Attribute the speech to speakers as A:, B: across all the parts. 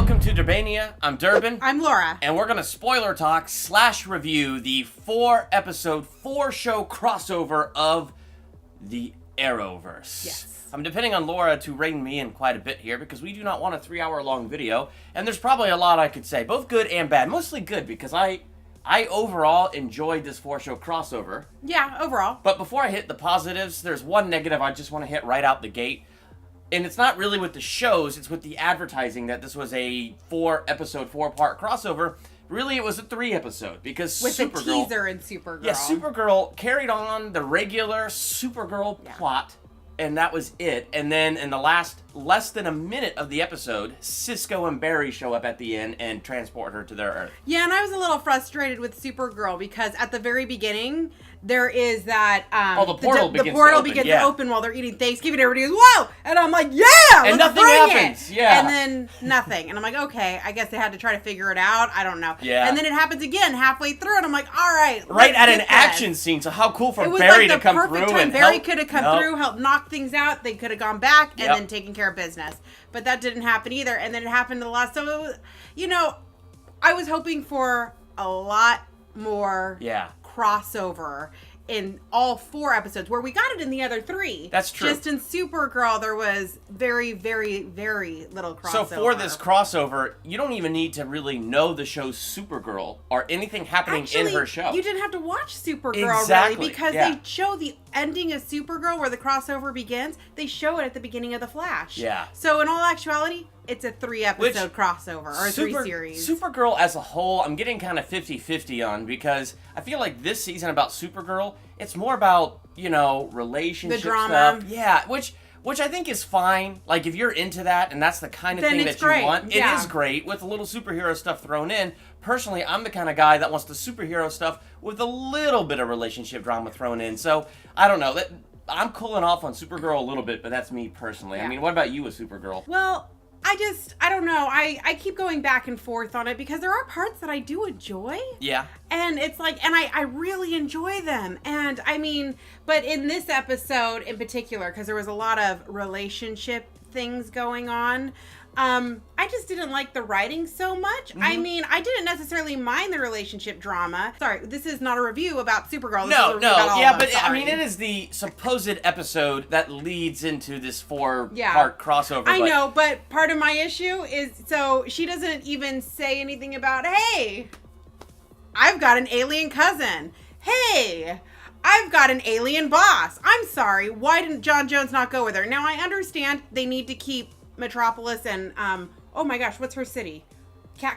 A: Welcome to Durbania. I'm Durbin.
B: I'm Laura.
A: And we're going to spoiler talk / review the 4-episode, 4-show crossover of the Arrowverse.
B: Yes.
A: I'm depending on Laura to rein me in quite a bit here because we do not want a 3-hour-long video. And there's probably a lot I could say, both good and bad. Mostly good because I overall enjoyed this 4-show crossover.
B: Yeah, overall.
A: But before I hit the positives, there's one negative I just want to hit right out the gate. And it's not really with the shows, it's with the advertising that this was a 4-episode, 4-part crossover. Really, it was a 3-episode because
B: with
A: Supergirl...
B: With the teaser in Supergirl.
A: Yeah, Supergirl carried on the regular Supergirl plot, and that was it. And then in the last less than a minute of the episode, Cisco and Barry show up at the end and transport her to their Earth.
B: Yeah, and I was a little frustrated with Supergirl because at the very beginning... There is that,
A: the portal begins
B: to open while they're eating Thanksgiving. Everybody goes, whoa! And I'm like, yeah!
A: And nothing
B: bring
A: happens.
B: it.
A: Yeah.
B: And then nothing. And I'm like, okay, I guess they had to try to figure it out. I don't know.
A: Yeah.
B: And then it happens again halfway through, and I'm like, all right.
A: Right at an action scene, so how cool for Barry to come through and help. It was like the perfect time. Barry could
B: have come through, helped knock things out. They could have gone back and then taken care of business. But that didn't happen either. And then it happened to the last. So, it was, I was hoping for a lot more crossover in all 4 episodes, where we got it in the other 3.
A: That's true.
B: Just in Supergirl, there was very, very, very little crossover.
A: So for this crossover, you don't even need to really know the show's Supergirl or anything happening in her show.
B: You didn't have to watch Supergirl, really, because they show the ending of Supergirl, where the crossover begins. They show it at the beginning of The Flash.
A: Yeah.
B: So in all actuality, it's a 3-episode crossover, or a 3-series.
A: Supergirl as a whole, I'm getting kind of 50-50 on, because I feel like this season about Supergirl, it's more about, relationship
B: the drama.
A: stuff. Yeah, which I think is fine. Like, if you're into that, and that's the kind of thing that you want, it is great, with a little superhero stuff thrown in. Personally, I'm the kind of guy that wants the superhero stuff with a little bit of relationship drama thrown in. So, I don't know. I'm cooling off on Supergirl a little bit, but that's me personally. Yeah. I mean, what about you with Supergirl?
B: Well, I don't know. I keep going back and forth on it because there are parts that I do enjoy.
A: Yeah.
B: And it's like, and I really enjoy them. And I mean, but in this episode in particular, because there was a lot of relationship things going on, I just didn't like the writing so much. Mm-hmm. I mean, I didn't necessarily mind the relationship drama. Sorry, this is not a review about Supergirl.
A: I mean, it is the supposed episode that leads into this 4-part crossover.
B: I know, but part of my issue is, so she doesn't even say anything about, hey, I've got an alien cousin. Hey, I've got an alien boss. I'm sorry, why didn't John Jones not go with her? Now, I understand they need to keep Metropolis and, oh my gosh, what's her city?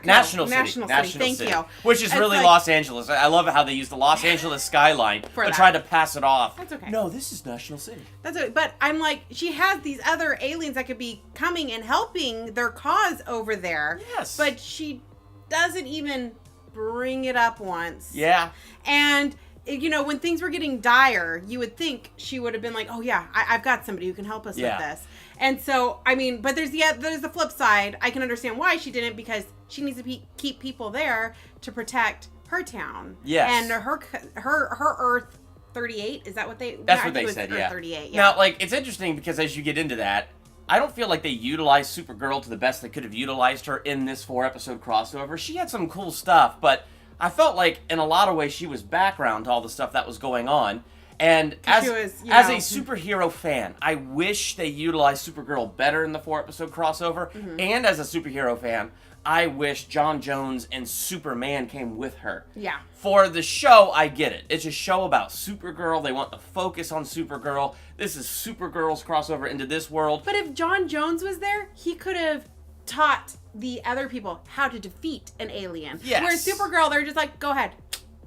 A: National City.
B: Thank you.
A: Which is really Los Angeles. I love how they use the Los Angeles skyline but try to pass it off.
B: That's okay.
A: No, this is National City.
B: That's okay. But I'm like, she has these other aliens that could be coming and helping their cause over there.
A: Yes.
B: But she doesn't even bring it up once.
A: Yeah.
B: And when things were getting dire, you would think she would have been like, oh yeah, I've got somebody who can help us with this. And so, I mean, but there's the flip side. I can understand why she didn't, because she needs to keep people there to protect her town.
A: Yes.
B: And her Earth 38, is that what they...
A: That's what they said,
B: Earth 38,
A: Now, it's interesting because as you get into that, I don't feel like they utilized Supergirl to the best they could have utilized her in this 4-episode crossover. She had some cool stuff, but I felt like in a lot of ways she was background to all the stuff that was going on. And as a superhero fan, I wish they utilized Supergirl better in the 4-episode crossover. Mm-hmm. And as a superhero fan, I wish John Jones and Superman came with her.
B: Yeah.
A: For the show, I get it. It's a show about Supergirl. They want the focus on Supergirl. This is Supergirl's crossover into this world.
B: But if John Jones was there, he could have taught the other people how to defeat an alien.
A: Yes.
B: Whereas Supergirl, they're just like, go ahead.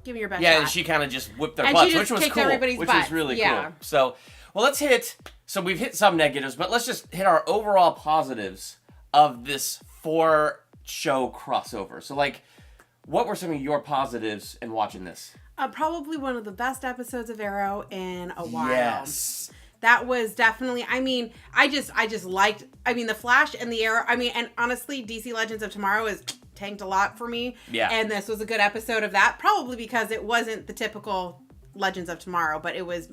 B: Give me your best
A: shot.
B: shot.
A: And she kind of just whipped their butts, which was cool. Which was really cool. So, let's hit... So we've hit some negatives, but let's just hit our overall positives of this 4-show crossover. So, what were some of your positives in watching this?
B: Probably one of the best episodes of Arrow in a while.
A: Yes.
B: That was definitely, I just liked, the Flash and the Arrow, and honestly, DC Legends of Tomorrow is tanked a lot for me.
A: Yeah.
B: And this was a good episode of that, probably because it wasn't the typical Legends of Tomorrow, but it was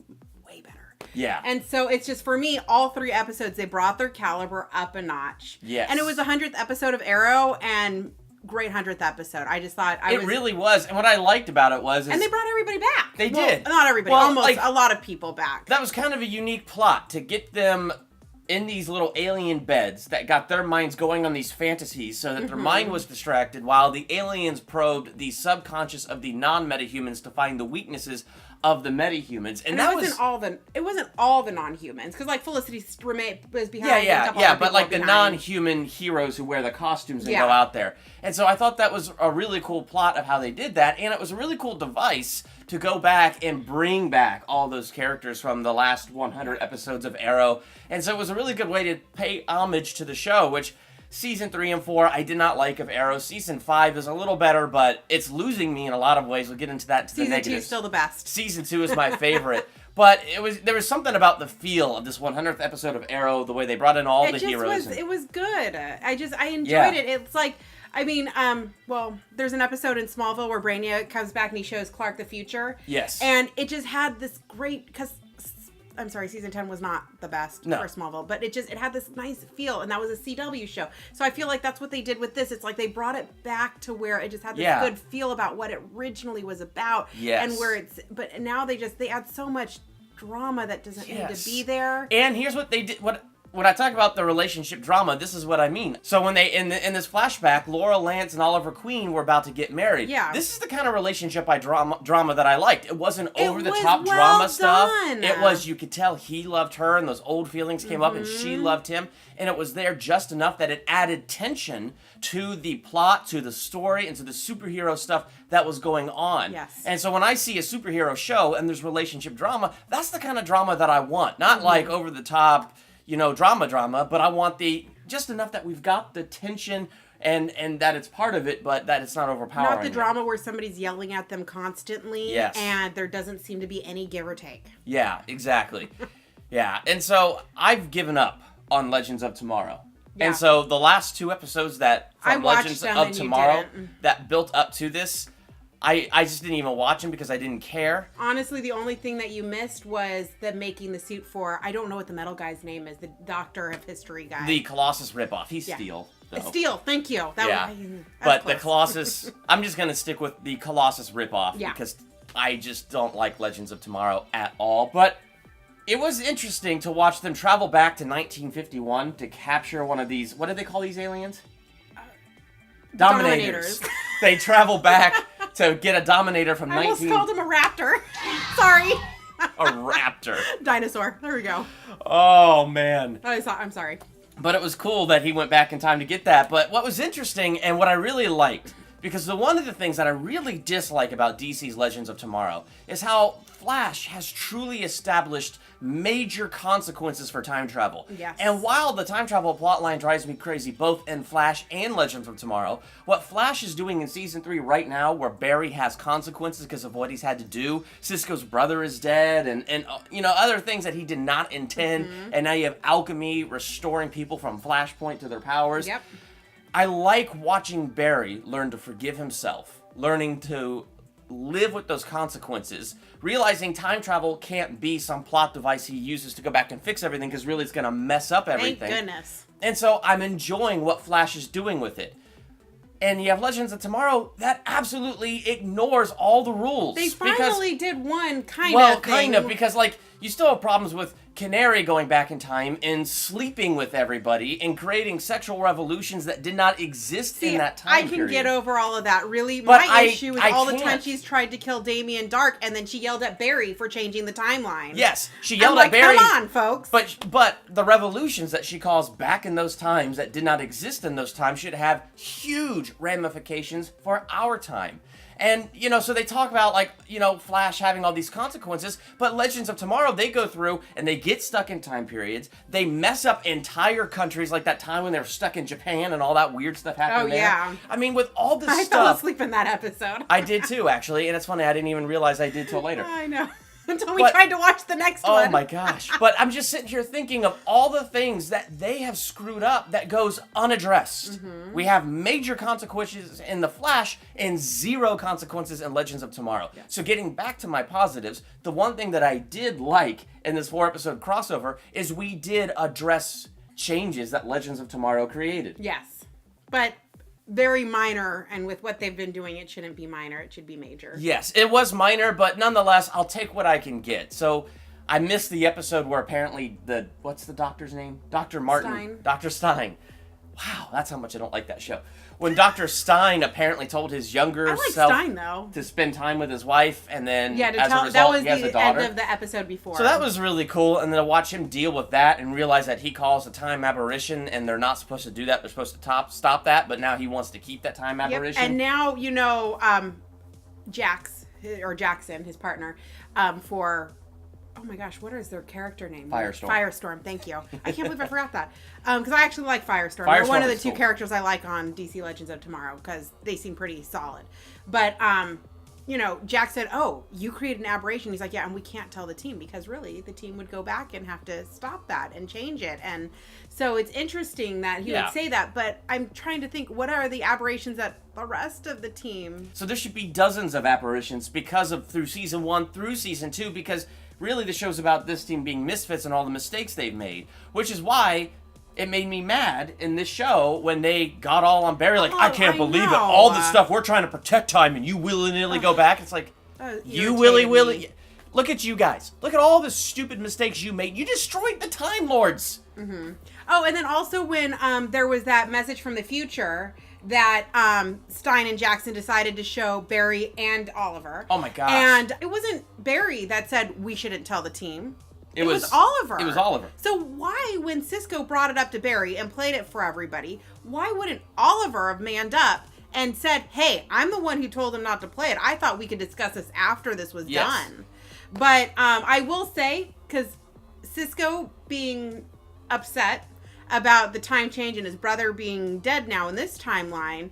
B: way better.
A: Yeah.
B: And so it's just, for me, all 3 episodes, they brought their caliber up a notch.
A: Yes.
B: And it was the 100th episode of Arrow, and great 100th episode. I just thought
A: it really was. And what I liked about it was...
B: and they brought everybody back.
A: They did.
B: Not everybody.
A: Well,
B: almost
A: like,
B: a lot of people back.
A: That was kind of a unique plot, to get them in these little alien beds that got their minds going on these fantasies so that their mind was distracted while the aliens probed the subconscious of the non-metahumans to find the weaknesses of the metahumans. And that
B: wasn't all the non-humans, because like Felicity was behind.
A: But like the non-human heroes who wear the costumes and go out there. And so I thought that was a really cool plot of how they did that, and it was a really cool device to go back and bring back all those characters from the last 100 episodes of Arrow. And so it was a really good way to pay homage to the show, which Season 3 and 4 I did not like of Arrow. Season 5 is a little better, but it's losing me in a lot of ways. We'll get into that the negatives.
B: Season 2 is still the best.
A: Season 2 is my favorite. But there was something about the feel of this 100th episode of Arrow, the way they brought in all the heroes.
B: It was good. I enjoyed it. It's like, I mean, there's an episode in Smallville where Brainiac comes back and he shows Clark the future.
A: Yes.
B: And it just had this great, because, I'm sorry, season 10 was not the best for Smallville, but it had this nice feel, and that was a CW show. So I feel like that's what they did with this. It's like they brought it back to where it just had this good feel about what it originally was about.
A: Yes.
B: And where but now they add so much drama that doesn't need to be there.
A: And here's what they did, when I talk about the relationship drama, this is what I mean. So when they, in this flashback, Laura Lance and Oliver Queen were about to get married.
B: Yeah.
A: This is the kind of relationship drama that I liked. It wasn't over-the-top drama stuff. It was, you could tell he loved her and those old feelings came up and she loved him. And it was there just enough that it added tension to the plot, to the story, and to the superhero stuff that was going on.
B: Yes.
A: And so when I see a superhero show and there's relationship drama, that's the kind of drama that I want. Not like over-the-top, drama, but I want just enough that we've got the tension and that it's part of it, but that it's not overpowering.
B: Not the drama where somebody's yelling at them constantly, and there doesn't seem to be any give or take.
A: Yeah, exactly. Yeah, and so I've given up on Legends of Tomorrow. Yeah. And so the last 2 episodes from Legends of Tomorrow that built up to this, I just didn't even watch them because I didn't care.
B: Honestly, the only thing that you missed was them making the suit for, I don't know what the metal guy's name is, the Doctor of History guy.
A: The Colossus ripoff. He's Steel. Though.
B: Steel, thank you.
A: But the Colossus, I'm just going to stick with the Colossus ripoff because I just don't like Legends of Tomorrow at all. But it was interesting to watch them travel back to 1951 to capture one of these, what do they call these aliens? Dominators. They travel back to get a Dominator from
B: I almost called him a raptor. Sorry.
A: A raptor.
B: Dinosaur. There we go.
A: Oh, man.
B: I'm sorry.
A: But it was cool that he went back in time to get that. But what was interesting and what I really liked, because one of the things that I really dislike about DC's Legends of Tomorrow is how Flash has truly established major consequences for time travel.
B: Yes.
A: And while the time travel plotline drives me crazy both in Flash and Legends of Tomorrow, what Flash is doing in Season 3 right now, where Barry has consequences because of what he's had to do, Cisco's brother is dead, and other things that he did not intend, and now you have Alchemy restoring people from Flashpoint to their powers.
B: Yep.
A: I like watching Barry learn to forgive himself, learning to live with those consequences, realizing time travel can't be some plot device he uses to go back and fix everything, because really it's going to mess up everything.
B: Thank goodness.
A: And so I'm enjoying what Flash is doing with it. And you have Legends of Tomorrow that absolutely ignores all the rules.
B: They finally did one kind of
A: Well, kind of, because, you still have problems with Canary going back in time and sleeping with everybody and creating sexual revolutions that did not exist in that time period.
B: I can get over all of that. Really,
A: but
B: my issue is all the
A: can't.
B: time she's tried to kill Damien Dark, and then she yelled at Barry for changing the timeline.
A: Yes, she yelled at Barry.
B: Come on, folks.
A: But the revolutions that she caused back in those times that did not exist in those times should have huge ramifications for our time. And, so they talk about, Flash having all these consequences, but Legends of Tomorrow, they go through and they get stuck in time periods. They mess up entire countries, like that time when they were stuck in Japan and all that weird stuff happened there.
B: Yeah.
A: I mean, with all this
B: I
A: stuff...
B: fell asleep in that episode.
A: I did too, actually, and it's funny, I didn't even realize I did till later.
B: I know. until we tried to watch the next one.
A: Oh my gosh. But I'm just sitting here thinking of all the things that they have screwed up that goes unaddressed. We have major consequences in The Flash and zero consequences in Legends of Tomorrow. Yeah. So getting back to my positives, the one thing that I did like in this 4-episode crossover is we did address changes that Legends of Tomorrow created.
B: Yes. But very minor, and with what they've been doing, it shouldn't be minor, it should be major.
A: Yes, it was minor, but nonetheless, I'll take what I can get. So, I missed the episode where apparently what's the doctor's name? Dr. Martin.
B: Stein.
A: Dr. Stein. Wow, that's how much I don't like that show. When Dr. Stein apparently told his younger self
B: Stein, though.
A: to spend time with his wife, and then as a result,
B: that was
A: he has a
B: the
A: daughter.
B: end of the episode before.
A: So that was really cool, and then to watch him deal with that and realize that he calls a time aberration, and they're not supposed to do that. They're supposed to stop that, but now he wants to keep that time aberration.
B: And now, Jackson, his partner, for... Oh my gosh, what is their character name? Firestorm, thank you. I can't believe I forgot that. Because I actually like Firestorm. They're one of the two characters I like on DC Legends of Tomorrow because they seem pretty solid. But, Jack said, oh, you created an aberration. He's like, yeah, and we can't tell the team because really the team would go back and have to stop that and change it. And so it's interesting that he would say that, but I'm trying to think, what are the aberrations that the rest of the team...
A: So there should be dozens of apparitions through season 1 through season 2 because... Really, the show's about this team being misfits and all the mistakes they've made, which is why it made me mad in this show when they got all on Barry, like, I can't believe it. All this stuff, we're trying to protect time, and you willy-nilly go back. It's like, you willy-willy... Look at you guys. Look at all the stupid mistakes you made. You destroyed the Time Lords.
B: Mm-hmm. Oh, and then also when there was that message from the future... that Stein and Jackson decided to show Barry and Oliver.
A: Oh my gosh.
B: And it wasn't Barry that said we shouldn't tell the team. It was Oliver.
A: It was Oliver.
B: So why, when Cisco brought it up to Barry and played it for everybody, why wouldn't Oliver have manned up and said, hey, I'm the one who told him not to play it. I thought we could discuss this after this was done. But I will say, because Cisco being upset about the time change and his brother being dead now in this timeline,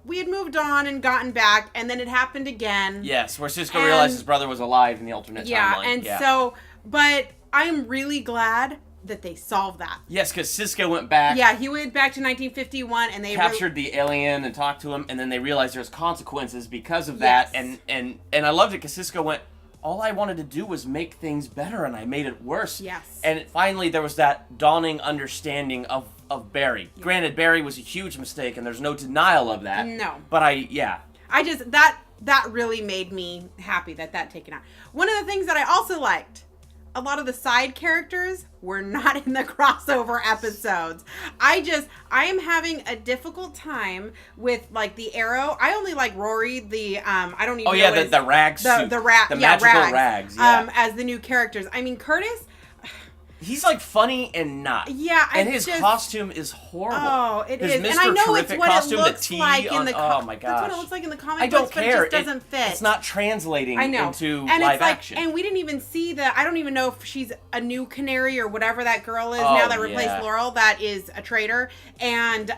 B: we had moved on and gotten back, and then it happened again.
A: Yes, where Cisco realized his brother was alive in the alternate timeline.
B: So, but I'm really glad that they solved that.
A: Yes, because Cisco went back.
B: Yeah, he went back to 1951, and they
A: captured the alien and talked to him, and then they realized there's consequences because of that, and I loved it because Cisco went, all I wanted to do was make things better, and I made it worse.
B: Yes.
A: And finally, there was that dawning understanding of Barry. Yeah. Granted, Barry was a huge mistake, and there's no denial of that.
B: No.
A: But I
B: just, that really made me happy that taken out. One of the things that I also liked, a lot of the side characters were not in the crossover episodes. I am having a difficult time with, like, the Arrow. I only like Rory, I don't even know
A: the rag suit.
B: The
A: magical rags. Yeah.
B: As the new characters. I mean, Curtis...
A: He's, like, funny and not.
B: Yeah,
A: and his costume is horrible.
B: Oh, it is.
A: His Mr.
B: And I know
A: Terrific
B: it's what
A: costume,
B: it looks like in the
A: oh my gosh.
B: That's what it looks like in the comic
A: I don't
B: books,
A: care.
B: But it just doesn't fit.
A: It's not translating into
B: and
A: live
B: it's like,
A: action.
B: And we didn't even see I don't even know if she's a new Canary or whatever that girl is now that replaced Laurel, that is a traitor. And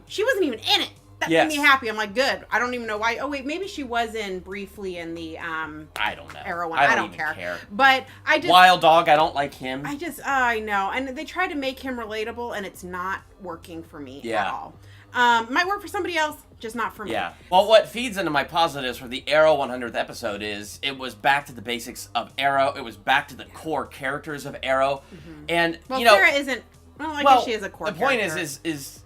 B: she wasn't even in it. That made me happy. I'm like, good. I don't even know why. Oh, wait, maybe she was briefly in the
A: I don't know.
B: Arrow one.
A: I don't care.
B: But I just...
A: Wild Dog, I don't like him.
B: I know. And they try to make him relatable, and it's not working for me at all. Might work for somebody else, just not for me.
A: Yeah. Well, what feeds into my positives for the Arrow 100th episode is it was back to the basics of Arrow. It was back to the core characters of Arrow. Mm-hmm. And,
B: Sarah isn't... Well, I guess she is a core character.
A: The point is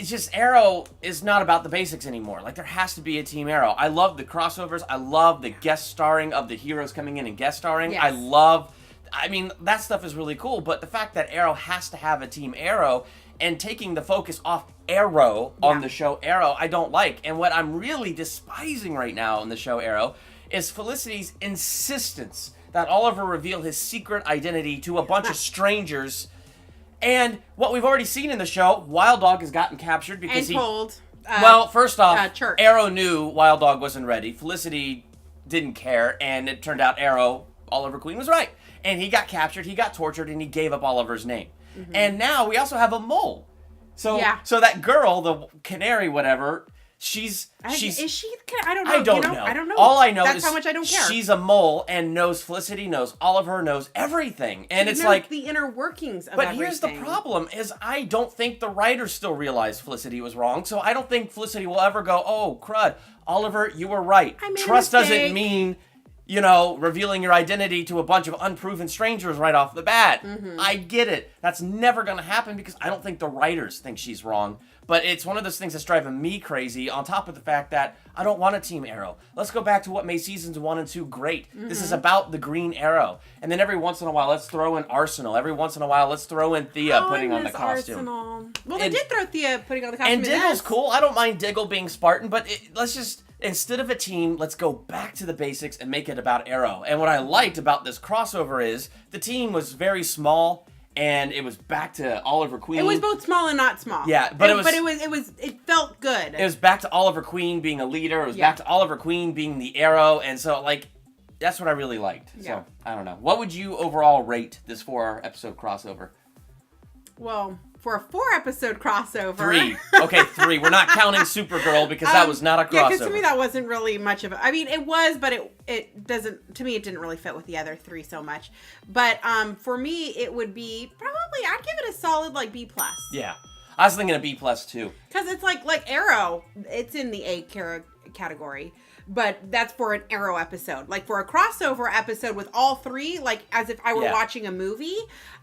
A: it's just Arrow is not about the basics anymore. Like, there has to be a Team Arrow. I love the crossovers. I love the guest starring of the heroes coming in and guest starring.
B: Yes.
A: I mean, that stuff is really cool, but the fact that Arrow has to have a Team Arrow and taking the focus off Arrow on the show Arrow, I don't like. And what I'm really despising right now in the show Arrow is Felicity's insistence that Oliver reveal his secret identity to a bunch of strangers. And what we've already seen in the show, Wild Dog has gotten captured because first off, Arrow knew Wild Dog wasn't ready. Felicity didn't care, and it turned out Oliver Queen was right. And he got captured, he got tortured, and he gave up Oliver's name. Mm-hmm. And now we also have a mole. So that girl, the Canary, whatever, Is
B: she? I don't know.
A: I don't know.
B: I don't know.
A: All I know
B: That's
A: is
B: how much I don't care.
A: she's a mole and knows Felicity, knows Oliver, knows everything. And it's like
B: the inner workings of
A: But
B: everything.
A: here's the problem is I don't think the writers still realize Felicity was wrong. So I don't think Felicity will ever go, "Oh, crud. Oliver, you were right.
B: I made a
A: Trust doesn't
B: mistake."
A: mean, revealing your identity to a bunch of unproven strangers right off the bat." I get it. That's never going to happen because I don't think the writers think she's wrong. But it's one of those things that's driving me crazy, on top of the fact that I don't want a Team Arrow. Let's go back to what made seasons 1 and 2 great. This is about the Green Arrow. And then every once in a while, let's throw in Arsenal. Every once in a while, let's throw in Thea putting on the costume.
B: Arsenal. Well, they did throw Thea putting on the costume.
A: And Diggle's cool. I don't mind Diggle being Spartan, but let's just, instead of a team, let's go back to the basics and make it about Arrow. And what I liked about this crossover is the team was very small. And it was back to Oliver Queen.
B: It was both small and not small.
A: Yeah, but
B: it felt good.
A: It was back to Oliver Queen being a leader. It was back to Oliver Queen being the Arrow, and so that's what I really liked.
B: Yeah.
A: So I don't know. What would you overall rate this 4-episode crossover?
B: Well, for a 4-episode crossover.
A: 3. Okay, 3. We're not counting Supergirl because that was not a crossover.
B: Yeah, because to me that wasn't really much of a... I mean, it was, but it doesn't... To me, it didn't really fit with the other 3 so much. But for me, it would be probably... I'd give it a solid, B+.
A: Yeah. I was thinking a B+ too.
B: Because it's like Arrow, it's in the A category. But that's for an Arrow episode. Like for a crossover episode with all 3, as if I were watching a movie,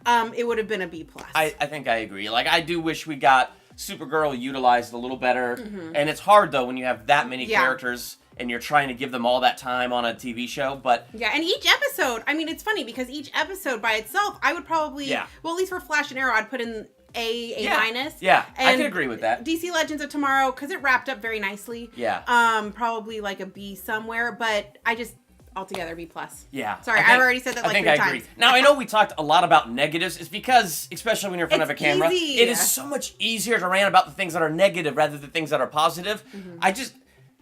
B: it would have been a B+.
A: I think I agree. I do wish we got Supergirl utilized a little better. And it's hard though when you have that many characters and you're trying to give them all that time on a TV show. But
B: yeah, and each episode, I mean, it's funny because each episode by itself, I would probably, well, at least for Flash and Arrow, I'd put in A-.
A: Yeah,
B: and
A: I can agree with that.
B: DC Legends of Tomorrow, because it wrapped up very nicely.
A: Yeah.
B: Probably a B somewhere, but I just altogether B+.
A: Yeah.
B: Sorry, I've already said that 3 times. I think I agree.
A: Now, I know we talked a lot about negatives. It's because, especially when you're in front of a camera,
B: easy.
A: It is so much easier to rant about the things that are negative rather than things that are positive. I just...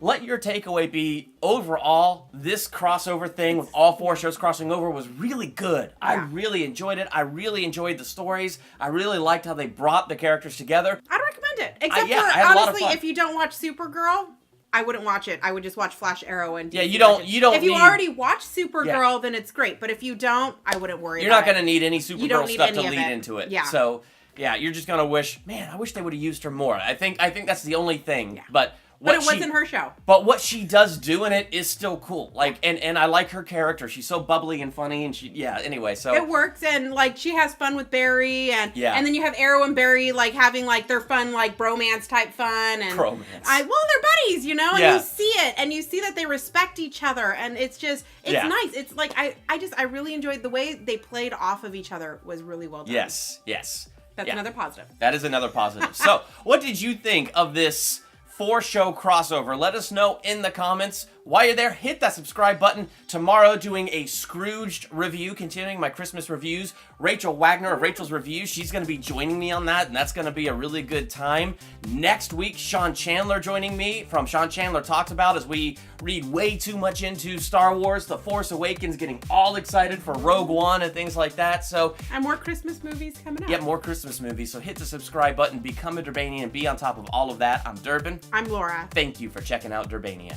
A: Let your takeaway be, overall, this crossover thing with all 4 shows crossing over was really good. Yeah. I really enjoyed it. I really enjoyed the stories. I really liked how they brought the characters together.
B: I'd recommend it. Except
A: I
B: for,
A: had a lot of
B: honestly,
A: fun.
B: if you don't watch Supergirl, I wouldn't watch it. I would just watch Flash, Arrow, and DC
A: you don't
B: If you already watch Supergirl, then it's great. But if you don't, I wouldn't worry about it.
A: You're not going to need any Supergirl stuff to lead into it.
B: Yeah.
A: So, yeah, you're just going to wish, man, I wish they would have used her more. I think that's the only thing. Yeah.
B: But it wasn't her show.
A: But what she does do in it is still cool. And I like her character. She's so bubbly and funny, and anyway, so
B: it works, and she has fun with Barry, and then you have Arrow and Barry having their fun bromance type fun, and
A: bromance.
B: They're buddies, and you see it, and you see that they respect each other, and it's nice. It's I really enjoyed the way they played off of each other was really well done.
A: Yes.
B: That's another positive.
A: That is another positive. So, what did you think of this 4-show crossover? Let us know in the comments. While you're there, hit that subscribe button. Tomorrow, doing a Scrooged review, continuing my Christmas reviews. Rachel Wagner of Rachel's Reviews, she's going to be joining me on that, and that's going to be a really good time. Next week, Sean Chandler joining me from Sean Chandler Talks About, as we read way too much into Star Wars, The Force Awakens, getting all excited for Rogue One and things like that. So,
B: and more Christmas movies coming up.
A: Yeah, more Christmas movies. So hit the subscribe button, become a Durbanian, and be on top of all of that. I'm Durbin.
B: I'm Laura.
A: Thank you for checking out Durbania.